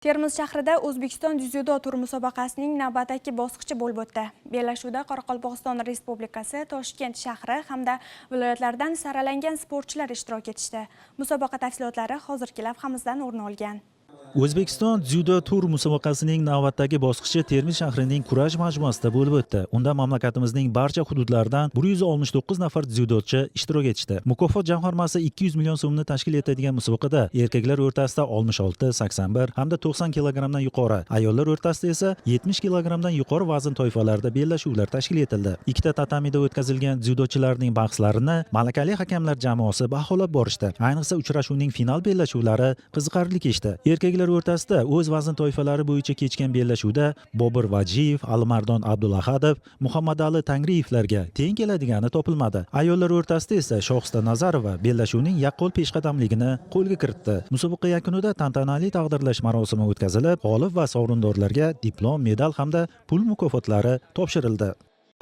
Termiz shahrida O'zbekiston dzyudo turi musobaqasining navbatdagi bosqichi bo'lib o'tdi. Bellashuvda Qoraqalpog'iston Respublikasi, Toshkent shahri hamda viloyatlardan saralangan sportchilar ishtirok etishdi. Musobaqa tafsilotlari hozirgi lavhamizdan o'rin olgan. O'zbekiston dzyudo tur musobaqasining navbatdagi bosqichi Termiz shahrining kurash majmuasida bo'lib o'tdi. Unda mamlakatimizning barcha hududlaridan 169 nafar dzyudochi ishtirok etishdi. Mukofot jamg'armasi 200 million so'mni tashkil etadigan musobaqada erkaklar o'rtasida 66, 81 hamda 90 kilogramdan yuqori, ayollar o'rtasida esa 70 kilogramdan yuqori vazn toifalarida bellashuvlar tashkil etildi. Ikkita tatamida o'tkazilgan dzyudochilarning bahslarini malakali hakamlar jamoasi baholab borishdi. Ayniqsa uchrashuvning final bellashuvlari qiziqarli kechdi. Erkaklar o'rtasida o'z vazn toifalari bo'yicha kechgan bellashuvda Bobur Vajiyev, Alimardon Abdulahadov, Muhammadali Tangriyevlarga teng keladigani topilmadi. Ayollar o'rtasida esa Shohista Nazarova bellashuvning yaqqol peshqadamligini qo'lga kiritdi. Musobaqa yakunida tantanali taqdirlash marosimi o'tkazilib, g'olib va sovrindorlarga diplom, medal hamda pul mukofotlari topshirildi.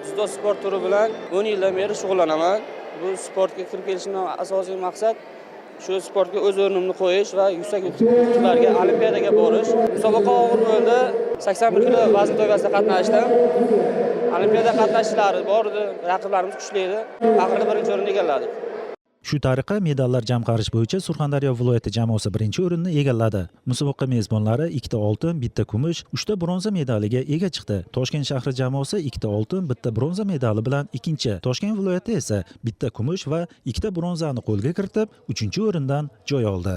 Dzyudo sport turi bilan 10 yildan beri shug'ullanaman. Bu sportga kirib kelishimdan asosiy maqsad shu sportga o'z o'rnimni qo'yish va yuksak yutuqlarga, olimpiadaga borish. Musobaqa og'ir bo'ldi. 81 kilo vazn toifasida qatnashdim. Olimpiada qatnashchilari bor edi, raqiblarimiz kuchli edi. Oxirida birinchi o'rinni egalladik. Shu tariqa medallar jamg'arish bo'yicha Surxondaryo viloyati jamoasi birinchi o'rinni egalladi. Musobaqa mezbonlari 2 ta oltin, 1 ta kumush, 3 ta bronza medaliga ega chiqdi. Toshkent shahri jamoasi 2 ta oltin, 1 ta bronza medali bilan ikkinchi. Toshkent viloyati esa 1 ta kumush va 2 ta bronzani qo'lga kiritib, 3-o'rindan joy oldi.